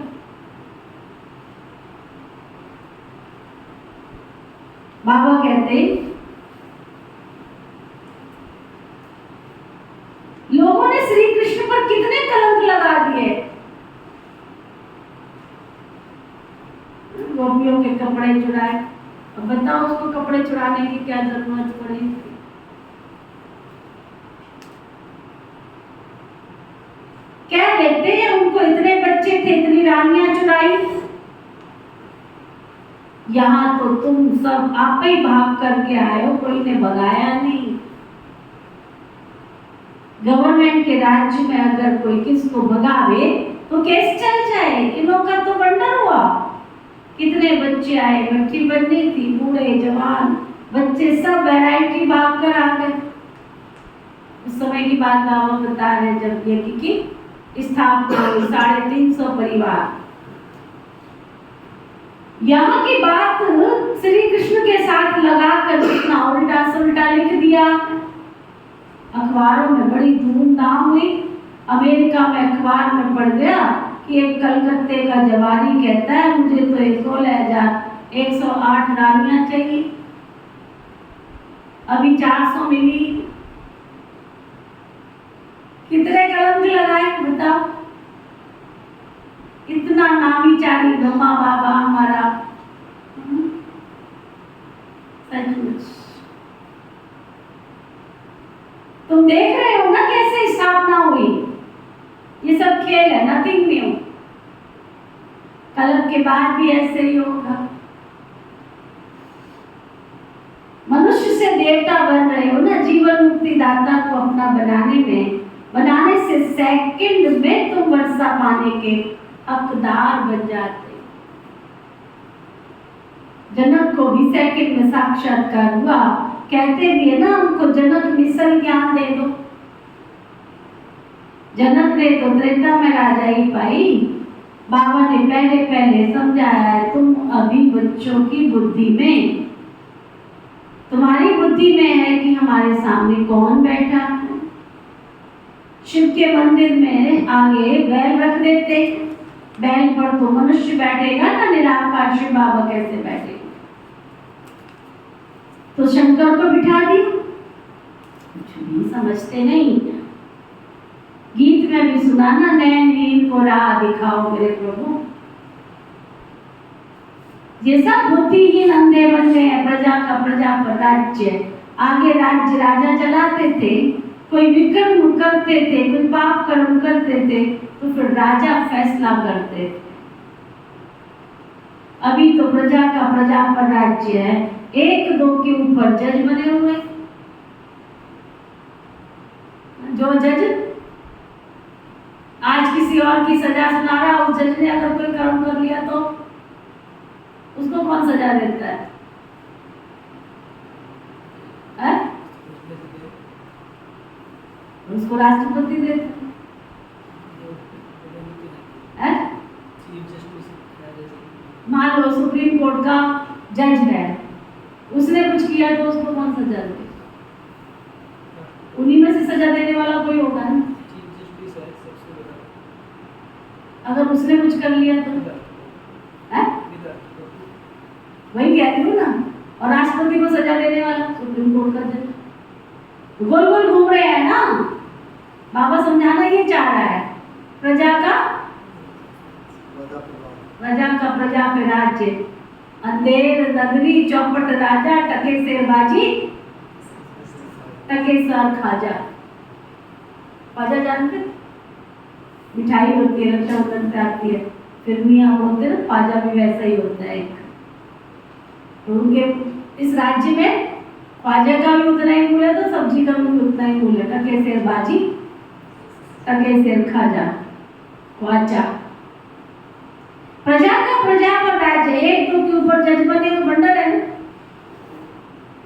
बाबा कहते लोगों ने श्री कृष्ण पर कितने कलंक लगा दिए। गोपियों के कपड़े चुराए। अब बताओ उसको कपड़े चुराने की क्या जरूरत पड़ी? क्या देखते हैं उनको, इतने बच्चे थे, इतनी रानियां चुराई। यहाँ तो तुम सब आप ही भाग करके आए हो, कोई ने भगाया नहीं। गवर्नमेंट के राज्य में अगर कोई किसको भगावे तो केस चल जाए। इनों का तो वंडर हुआ, कितने बच्चे आए, भट्टी बननी थी, बूढ़े जवान बच्चे सब वैरायटी भाग कर आ गए। उस समय की बात बाबा बता रहे जब ये की स्थापना हुई, 350 परिवार। यहाँ की बात श्री कृष्ण के साथ लगाकर कितना उल्टा सुल्टा लिख दिया। अखबारों में बड़ी धूमधाम हुई। अमेरिका में अखबार में पढ़ गया कि एक कलकत्ते का जवारी कहता है मुझे तो 16,108 रानियां चाहिए, अभी 400 मिली। कितने कलंक लगाए बताओ। इतना नामी चारी ब्रह्मा बाबा हमारा, सचमुच। तुम देख रहे हो ना कैसे स्थापना हुई। ये सब खेल है, नथिंग न्यू। कलम के बाद भी ऐसे ही होगा। मनुष्य से देवता बन रहे हो ना, जीवन मुक्ति दाता को अपना बनाने से सेकंड में तुम वर्षा पाने के हकदार बन जाते। जनक को भी सेकंड में साक्षात्कार हुआ। कहते भी है ना उनको, जनक मिसल ज्ञान दे दो। जनक ने तो त्रेता में राजाई पाई। बाबा ने पहले समझाया है, तुम अभी बच्चों की बुद्धि में, तुम्हारी बुद्धि में है कि हमारे सामने कौन बैठा है। शिव के मंदिर में आगे बैल रख देते, बैल पर तो मनुष्य बैठेगा ना, निराकार शिव बाबा कैसे बैठेगा। तो शंकर को बिठा दी, कुछ भी समझते नहीं। गीत में भी सुना ना, नैनहीन को राह दिखाओ मेरे प्रभु। ये सब बुद्धिहीन अंधे बन गए हैं। प्रजा का प्रजा पर राज्य, आगे राज्य राजा चलाते थे, कोई विक्रम करते थे, कोई पाप कर्म करते थे, तो फिर राजा फैसला करते थे। अभी तो प्रजा का प्रजा पर राज्य है, 1-2 के ऊपर जज बने हुए। जो जज आज किसी और की सजा सुना रहा, उस जज ने अगर कोई कर्म कर लिया तो उसको कौन सजा देता है? उसको राष्ट्रपति देता है। मान लो सुप्रीम कोर्ट का जज है, उसने कुछ किया तो उसको कौन सजा दे? उन्हीं में से सजा देने वाला कोई होगा ना। अगर उसने कुछ कर लिया तो है? वही कहती हूँ ना। और राष्ट्रपति को सजा देने वाला सुप्रीम कोर्ट का जज। गोल गोल घूम रहे हैं ना। बाबा समझाना ये चाह रहा है, प्रजा का प्रजा पे राज्य, अंधेर नगरी चौपट राजा, टके शेरबाजी टके सर खाजा। खाजा जानते? मिठाई होती है, रक्षाबंधन पे आती है, फिर मियाँ बोलते हैं खाजा भी वैसा ही होता है एक। तो उनके इस राज्य में ख्वाजा का भी उतना ही मूल्य तो सब्जी का भी उतना ही मूल्य। टके शेरबाजी टके शेर खाजा ख्वाजा। प्रजा का प्रजा पर राज्य, एक दो के ऊपर जज बने हुए बंडल है ना।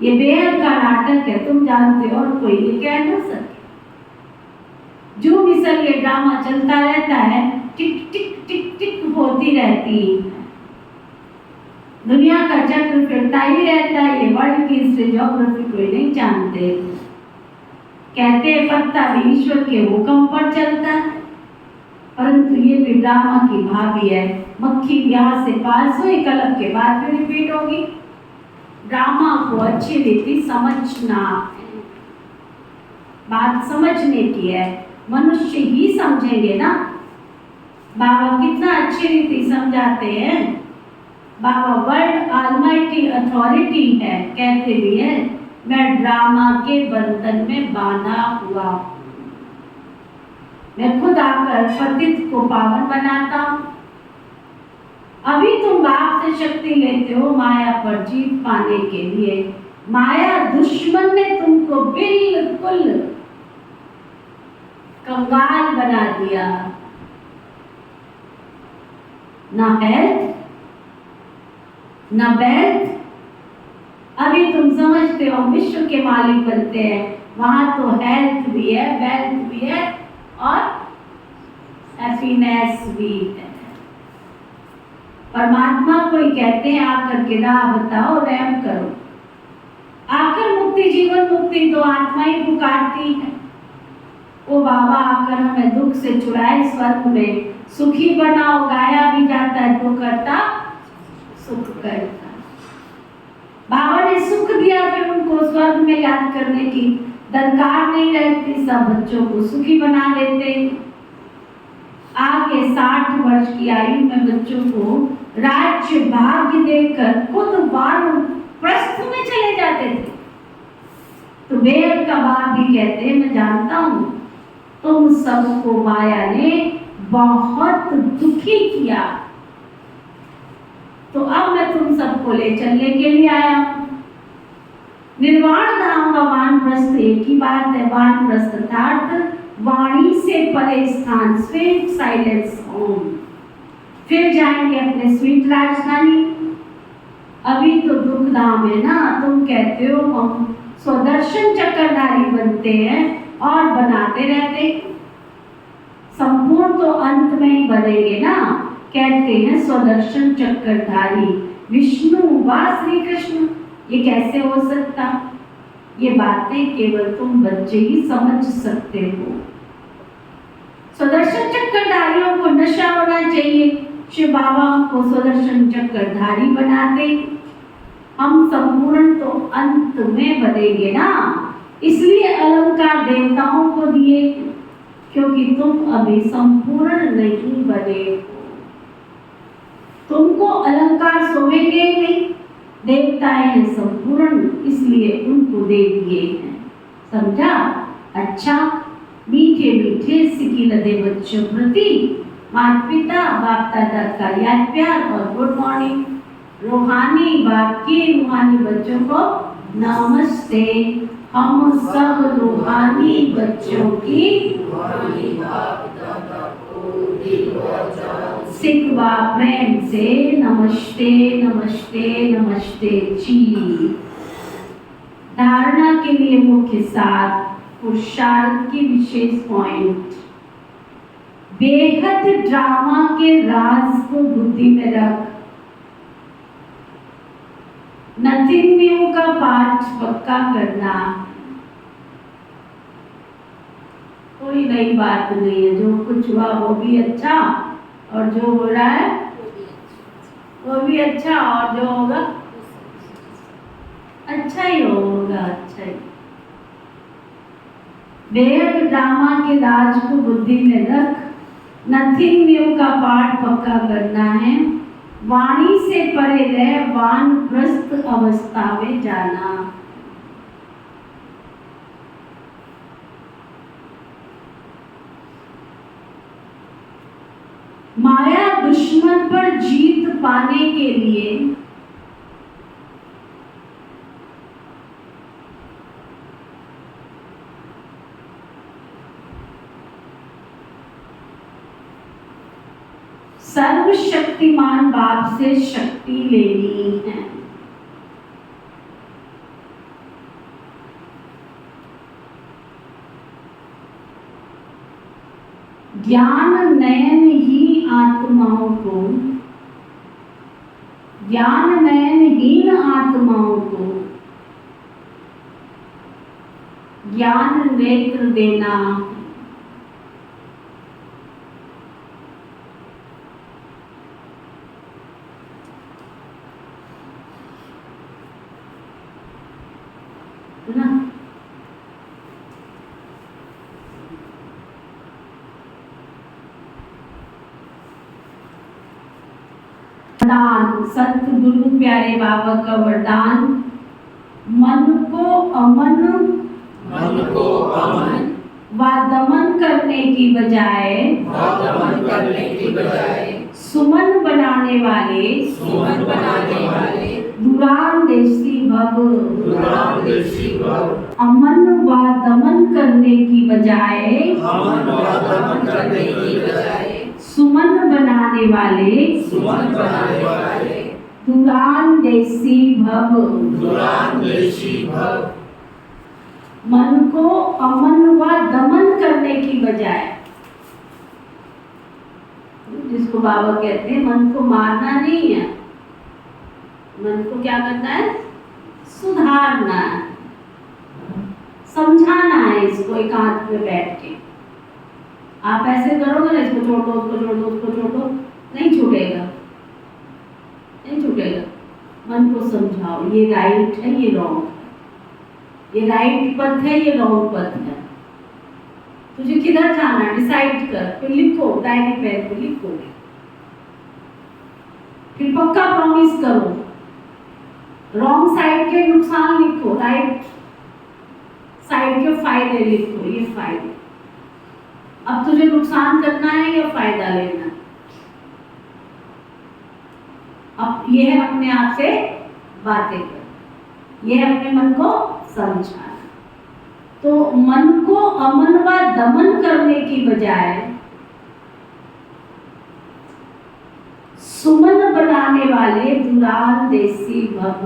ये बेहद का नाटक है, तुम जानते हो, और कोई ये कह ना सके। जो मिसल ये ड्रामा चलता रहता है, टिक टिक टिक टिक होती रहती है। दुनिया का चक्र फिरता ही रहता है। ये वर्ल्ड की हिस्ट्री ज्योग्राफी कोई नहीं जानते। कहते हैं पत्ता भी ईश्वर के हुक्म पर चलता है, परंतु ये भी ड्रामा की भाभी है। मक्खी यहाँ से पास हुई, कलम के बाद भी रिपीट होगी। ड्रामा को अच्छी रीति समझना, बात समझने की है। मनुष्य ही समझेंगे ना। बाबा कितना अच्छी रीति समझाते हैं। बाबा वर्ल्ड ऑलमाइटी अथॉरिटी है, कहते भी है मैं ड्रामा के बंधन में बांधा हुआ, मैं खुद आकर पतित को पावन बनाता हूं। अभी तुम बाप से शक्ति लेते हो माया पर जीत पाने के लिए। माया दुश्मन ने तुमको बिल्कुल कंगाल बना दिया। ना हेल्थ ना वेल्थ। अभी तुम समझते हो विश्व के मालिक बनते हैं, वहां तो हेल्थ भी है, वेल्थ भी है और हैप्पीनेस भी है। परमात्मा को ही कहते हैं आकर के राह बताओ, रहम करो। आकर मुक्ति जीवन मुक्ति तो आत्मा ही पुकारती है। वो बाबा आकर हमें दुख से छुड़ाए, स्वर्ग में सुखी बनाओ। गाया भी जाता है तो करता सुख करता। बाबा ने सुख दिया, फिर उनको स्वर्ग में याद करने की दरकार नहीं रहती। सब बच्चों को सुखी बना देते। आगे 60 वर्ष की आयु में बच्चों को राज्य भाग्य देकर खुद वानप्रस्थ में चले जाते थे। तो वेद का बाप भी कहते हैं मैं जानता हूं तुम सबको माया ने बहुत दुखी किया, तो अब मैं तुम सबको ले चलने के लिए आया हूं। निर्वाण धाम का वानप्रस्थ एक ही बात है। वानप्रस्थ अर्थात वाणी से परे स्थान, स्वीट साइलेंस होम। फिर जाएंगे अपने स्वीट राजधानी। अभी तो दुख धाम है ना। तुम कहते हो हम स्वदर्शन चक्रधारी बनते हैं और बनाते रहते, संपूर्ण तो अंत में ही बनेंगे ना। कहते हैं स्वदर्शन चक्रधारी विष्णु व श्री कृष्ण। ये कैसे हो सकता? ये बातें केवल तुम बच्चे ही समझ सकते हो। स्वदर्शन चक्रधारियों को नशा होना चाहिए। शिव बाबा को स्वदर्शन चक्रधारी बनाते, हम संपूर्ण तो अंत में बनेंगे ना। इसलिए अलंकार देवताओं को दिए, क्योंकि तुम अभी संपूर्ण नहीं बने हो। तुमको अलंकार सोएंगे नहीं, देवताएं हैं संपूर्ण, इसलिए उनको दे दिए हैं। समझा? अच्छा, मीठे मीठे सिकी लदे बच्चों प्रति माता पिता बाप दादा का याद प्यार और गुड मॉर्निंग। रूहानी बाप की रूहानी बच्चों को नमस्ते। हम सब रूहानी बच्चों की सिकवा प्रेम से नमस्ते नमस्ते नमस्ते जी। धारणा के लिए मुख्य सार, पुरुषार्थ की विशेष पॉइंट। बेहद ड्रामा के राज को बुद्धि में रख। नथिंग न्यू का पाठ पक्का करना। कोई नई बात नहीं है, जो कुछ हुआ वो भी अच्छा और जो हो रहा है वो भी अच्छा, और जो होगा अच्छा ही होगा, अच्छा ही। बेहद ड्रामा के राज को बुद्धि में रख, नथिंग न्यू का पाठ पक्का करना है, वाणी से परे रह, वानप्रस्थ अवस्था में जाना। माया दुश्मन पर जीत पाने के लिए सर्वशक्तिमान बाप से शक्ति लेनी है। ज्ञान नयन ही आत्माओं को, ज्ञान नयनहीन आत्माओं को ज्ञान नेत्र देना। ना वरदान, संत गुरु प्यारे बाबा का वरदान, मन को अमन व दमन करने की बजाय सुमन बनाने वाले दूरांदेशी भव। अमन व दमन करने की बजाय सुमन बनाने वाले दूरांदेशी भव। मन को अमन व दमन करने की बजाय, जिसको बाबा कहते हैं मन को मारना नहीं है, मन को क्या करना है, सुधारना है, समझाना है इसको एकांत में बैठ के। आप ऐसे करोगे ना, इसको छोड़ दो, उसको छोड़ दो, उसको छोड़ दो, नहीं छूटेगा, नहीं छूटेगा। मन को समझाओ, ये राइट है, ये रॉन्ग है, ये राइट पथ है, ये रॉन्ग पथ है, तुझे किधर जाना है डिसाइड कर, फिर लिखो, डायरी पेन पे लिखो, फिर पक्का प्रॉमिस करो, रॉन्ग साइड के नुकसान लिखो, राइट साइड के फायदे लिखो। ये फायदे, अब तुझे नुकसान करना है या फायदा लेना है, अब ये है अपने आप से बातें कर, ये है अपने मन को समझाना। तो मन को अमन व दमन करने की बजाय सुमन बनाने वाले दूरांदेशी भव।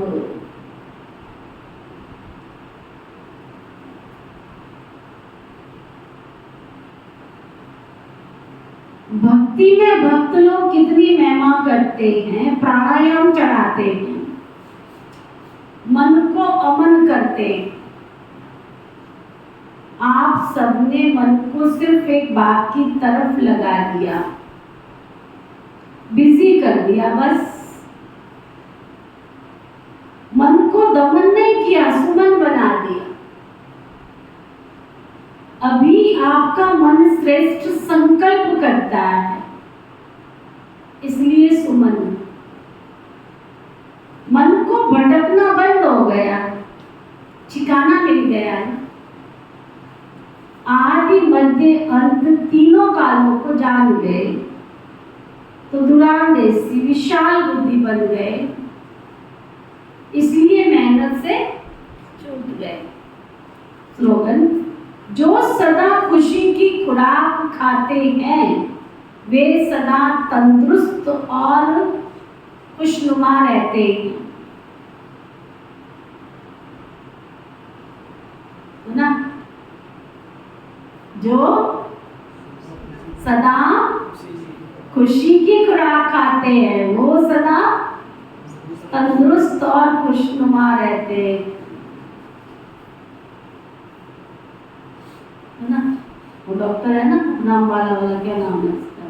भक्ति में भक्त लोग कितनी महिमा करते हैं, प्राणायाम चढ़ाते हैं, मन को अमन करते हैं। आप सबने मन को सिर्फ एक बात की तरफ लगा दिया, बिजी कर दिया, बस मन को दमन नहीं किया, सुमन बना दिया। अभी आपका मन श्रेष्ठ संकल्प करता है, इसलिए सुमन। मन को भटकना बंद हो गया, ठिकाना मिल गया। आदि मध्य अंत तीनों कालों को जान गए तो दूरांदेशी विशाल बुद्धि बन गए, इसलिए मेहनत से छूट गए। स्लोगन, जो सदा खुशी की खुराक खाते हैं वे सदा तंदुरुस्त और खुशनुमा रहते हैं, ना? जो सदा खुशी की खुराक खाते हैं वो सदा तंदुरुस्त और खुशनुमा रहते हैं, है ना? वो डॉक्टर है ना, नाम वाला क्या नाम है उसका,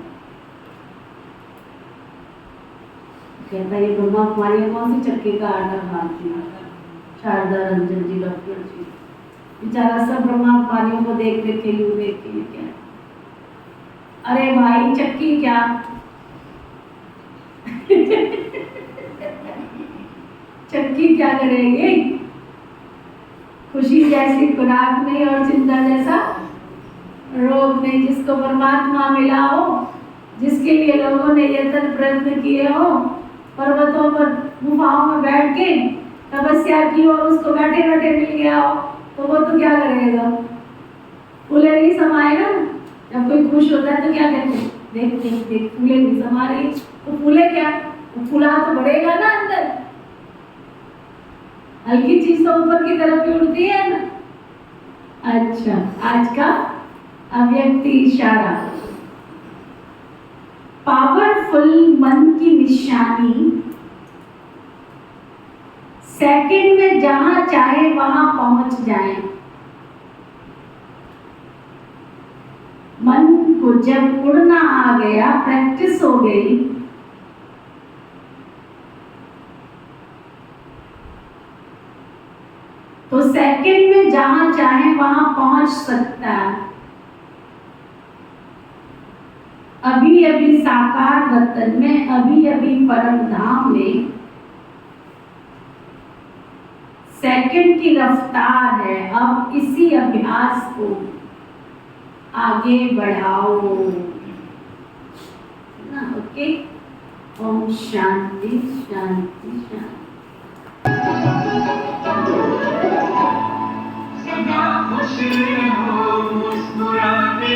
कहता ये ब्रह्मा कुमारी कौन सी चक्के का आटा खाती है? शारदा रंजन जी, डॉक्टर जी, बेचारा सब ब्रह्मा कुमारियों को देख देख के यूं देख के क्या, अरे भाई चक्की क्या चक्की क्या करेगी? खुशी जैसी खुराक नहीं और चिंता जैसा रोग नहीं। जिसको परमात्मा मिला हो, जिसके लिए लोगों ने यत्न प्रयत्न किए हो, पर्वतों पर गुफाओं में बैठ के तपस्या की और उसको बैठे बैठे मिल गया हो, तो वो तो क्या करेगा? फूले नहीं समाएगा। जब कोई खुश होता है तो क्या कहते हैं? देख देख देख फूले नहीं समा रही, तो फूले क्या, तो फूला तो बढ़ेगा ना अंदर। हल्की चीज तो ऊपर की तरफ ही उड़ती है ना। अच्छा, आज का अव्यक्ति इशारा। पावरफुल मन की निशानी, सेकंड में जहां चाहे वहां पहुंच जाए। मन को जब उड़ना आ गया, प्रैक्टिस हो गई, तो सेकंड में जहां चाहे वहां पहुंच सकता है। अभी अभी साकार वतन में, अभी अभी परम धाम में सेकंड की रफ्तार है। अब इसी अभ्यास को आगे बढ़ाओ ना। ओके, ओम शांति शांति शांति। सदा खुश रहो मुस्कुराते